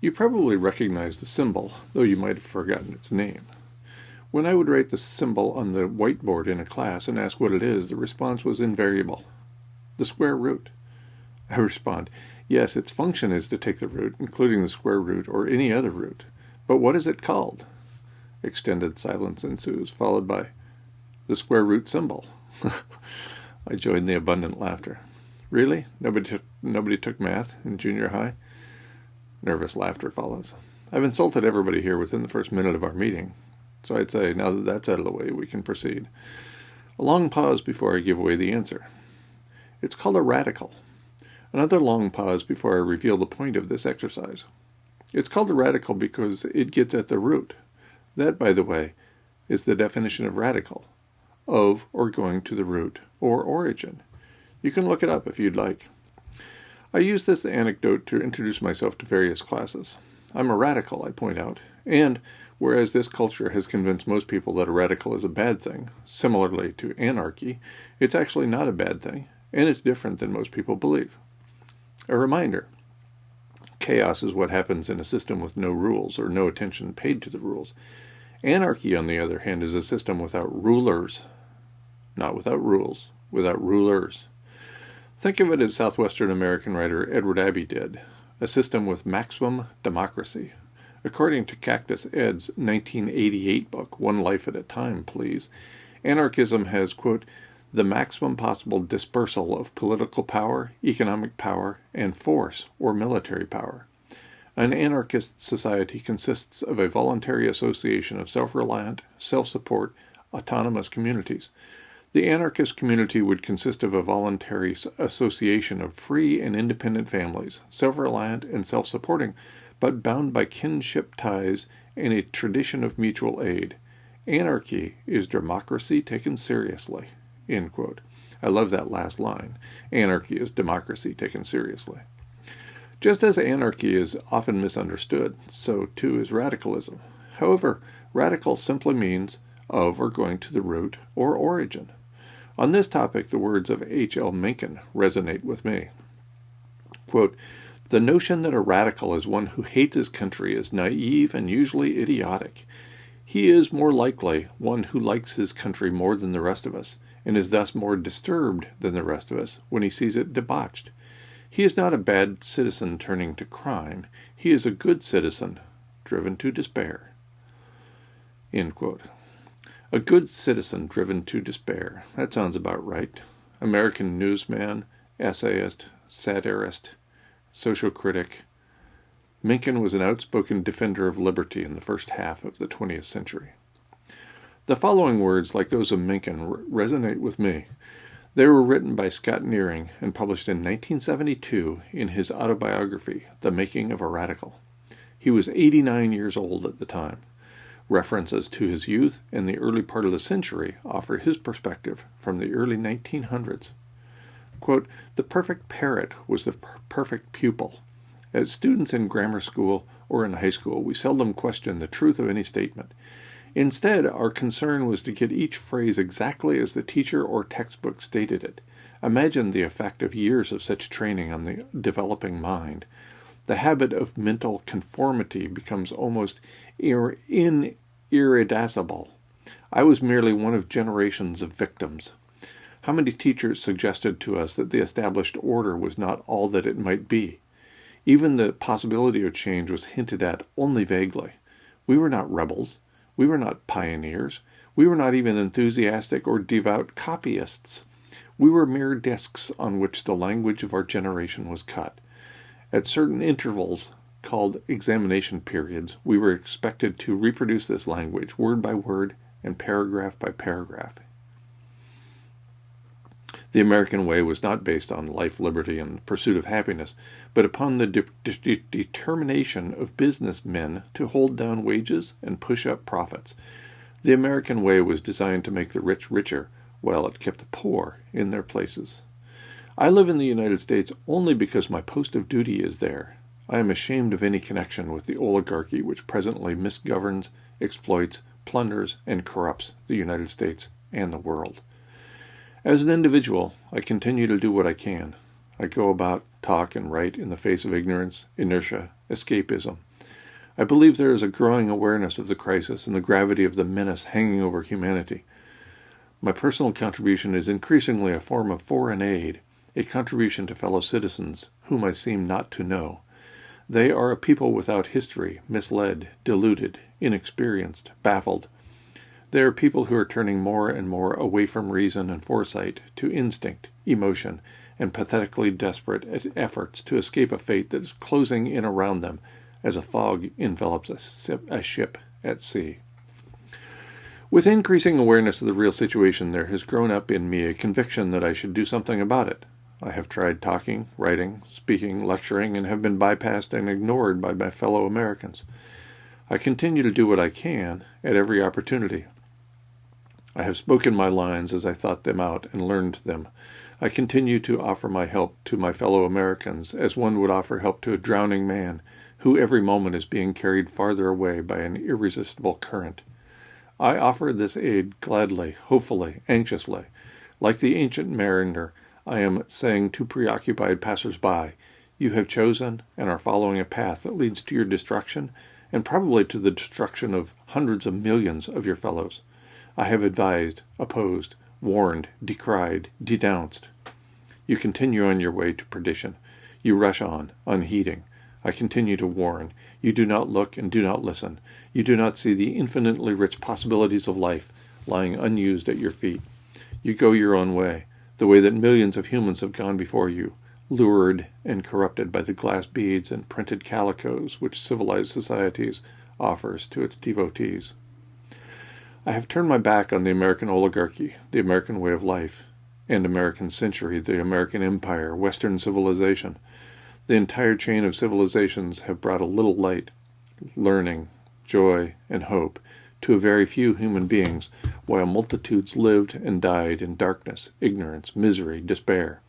You probably recognize the symbol, though you might have forgotten its name. When I would write the symbol on the whiteboard in a class and ask what it is, the response was invariable. The square root. I respond, yes, its function is to take the root, including the square root or any other root. But what is it called? Extended silence ensues, followed by the square root symbol. I joined the abundant laughter. Really? Nobody took math in junior high? Nervous laughter follows. I've insulted everybody here within the first minute of our meeting, so I'd say, now that that's out of the way, we can proceed. A long pause before I give away the answer. It's called a radical. Another long pause before I reveal the point of this exercise. It's called a radical because it gets at the root. That, by the way, is the definition of radical, of or going to the root or origin. You can look it up if you'd like. I use this anecdote to introduce myself to various classes. I'm a radical, I point out, and whereas this culture has convinced most people that a radical is a bad thing, similarly to anarchy, it's actually not a bad thing, and it's different than most people believe. A reminder, chaos is what happens in a system with no rules or no attention paid to the rules. Anarchy, on the other hand, is a system without rulers. Not without rules, without rulers. Think of it as Southwestern American writer Edward Abbey did, a system with maximum democracy. According to Cactus Ed's 1988 book, One Life at a Time, Please, anarchism has, quote, the maximum possible dispersal of political power, economic power, and force, or military power. An anarchist society consists of a voluntary association of self-reliant, self-support, autonomous communities. The anarchist community would consist of a voluntary association of free and independent families, self-reliant and self-supporting, but bound by kinship ties and a tradition of mutual aid. Anarchy is democracy taken seriously. End quote. I love that last line. Anarchy is democracy taken seriously. Just as anarchy is often misunderstood, so too is radicalism. However, radical simply means of or going to the root or origin. On this topic, the words of H.L. Mencken resonate with me. Quote, the notion that a radical is one who hates his country is naive and usually idiotic. He is more likely one who likes his country more than the rest of us, and is thus more disturbed than the rest of us when he sees it debauched. He is not a bad citizen turning to crime. He is a good citizen driven to despair. End quote. A good citizen driven to despair. That sounds about right. American newsman, essayist, satirist, social critic. Mencken was an outspoken defender of liberty in the first half of the 20th century. The following words, like those of Mencken, resonate with me. They were written by Scott Nearing and published in 1972 in his autobiography, The Making of a Radical. He was 89 years old at the time. References to his youth and the early part of the century offer his perspective from the early 1900s. Quote, the perfect parrot was the perfect pupil. As students in grammar school or in high school, we seldom questioned the truth of any statement. Instead, our concern was to get each phrase exactly as the teacher or textbook stated it. Imagine the effect of years of such training on the developing mind. The habit of mental conformity becomes almost irreducible. I was merely one of generations of victims. How many teachers suggested to us that the established order was not all that it might be? Even the possibility of change was hinted at only vaguely. We were not rebels. We were not pioneers. We were not even enthusiastic or devout copyists. We were mere discs on which the language of our generation was cut. At certain intervals, called examination periods, we were expected to reproduce this language, word by word and paragraph by paragraph. The American way was not based on life, liberty, and the pursuit of happiness, but upon the determination of businessmen to hold down wages and push up profits. The American way was designed to make the rich richer, while it kept the poor in their places. I live in the United States only because my post of duty is there. I am ashamed of any connection with the oligarchy which presently misgoverns, exploits, plunders, and corrupts the United States and the world. As an individual, I continue to do what I can. I go about, talk, and write in the face of ignorance, inertia, escapism, I believe there is a growing awareness of the crisis and the gravity of the menace hanging over humanity. My personal contribution is increasingly a form of foreign aid, a contribution to fellow citizens whom I seem not to know. They are a people without history, misled, deluded, inexperienced, baffled. They are people who are turning more and more away from reason and foresight to instinct, emotion, and pathetically desperate efforts to escape a fate that is closing in around them as a fog envelops a ship at sea. With increasing awareness of the real situation, there has grown up in me a conviction that I should do something about it. I have tried talking, writing, speaking, lecturing, and have been bypassed and ignored by my fellow Americans. I continue to do what I can at every opportunity. I have spoken my lines as I thought them out and learned them. I continue to offer my help to my fellow Americans as one would offer help to a drowning man who every moment is being carried farther away by an irresistible current. I offer this aid gladly, hopefully, anxiously. Like the ancient mariner, I am saying to preoccupied passers-by, you have chosen and are following a path that leads to your destruction and probably to the destruction of hundreds of millions of your fellows. I have advised, opposed, warned, decried, denounced. You continue on your way to perdition. You rush on, unheeding. I continue to warn. You do not look and do not listen. You do not see the infinitely rich possibilities of life lying unused at your feet. You go your own way, the way that millions of humans have gone before you, lured and corrupted by the glass beads and printed calicos which civilized societies offers to its devotees. I have turned my back on the American oligarchy, the American way of life, and American century, the American empire, Western civilization. The entire chain of civilizations have brought a little light, learning, joy, and hope to a very few human beings, while multitudes lived and died in darkness, ignorance, misery, despair.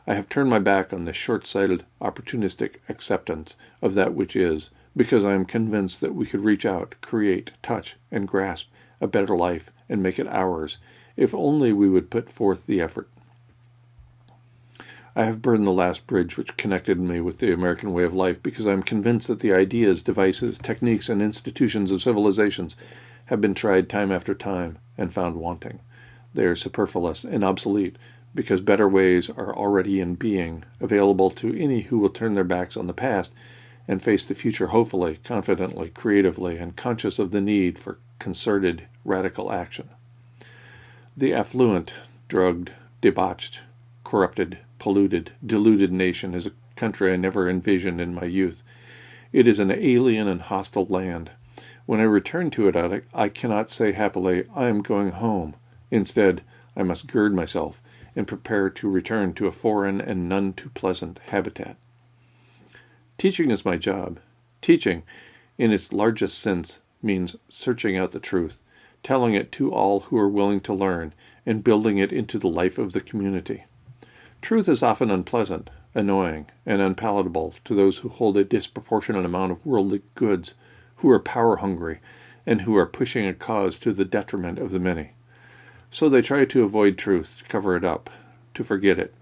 I have turned my back on this short-sighted, opportunistic acceptance of that which is, because I am convinced that we could reach out, create, touch, and grasp a better life and make it ours, if only we would put forth the effort. I have burned the last bridge which connected me with the American way of life because I am convinced that the ideas, devices, techniques, and institutions of civilizations have been tried time after time and found wanting. They are superfluous and obsolete because better ways are already in being, available to any who will turn their backs on the past and face the future hopefully, confidently, creatively, and conscious of the need for concerted, radical action. The affluent, drugged, debauched, corrupted, polluted, deluded nation is a country I never envisioned in my youth. It is an alien and hostile land. When I return to it, I cannot say happily, I am going home. Instead, I must gird myself and prepare to return to a foreign and none too pleasant habitat. Teaching is my job. Teaching, in its largest sense, means searching out the truth, telling it to all who are willing to learn, and building it into the life of the community. Truth is often unpleasant, annoying, and unpalatable to those who hold a disproportionate amount of worldly goods, who are power-hungry, and who are pushing a cause to the detriment of the many. So they try to avoid truth, to cover it up, to forget it.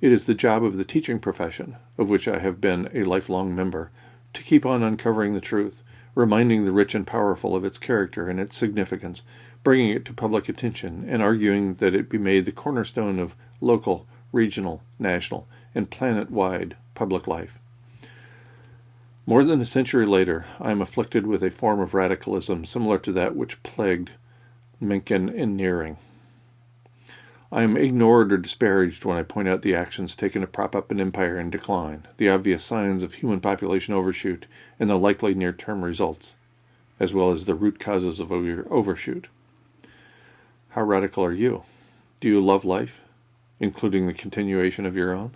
It is the job of the teaching profession, of which I have been a lifelong member, to keep on uncovering the truth, reminding the rich and powerful of its character and its significance, bringing it to public attention, and arguing that it be made the cornerstone of local, regional, national, and planet-wide public life. More than a century later, I am afflicted with a form of radicalism similar to that which plagued Mencken and Nearing. I am ignored or disparaged when I point out the actions taken to prop up an empire in decline, the obvious signs of human population overshoot, and the likely near-term results, as well as the root causes of overshoot. How radical are you? Do you love life, including the continuation of your own?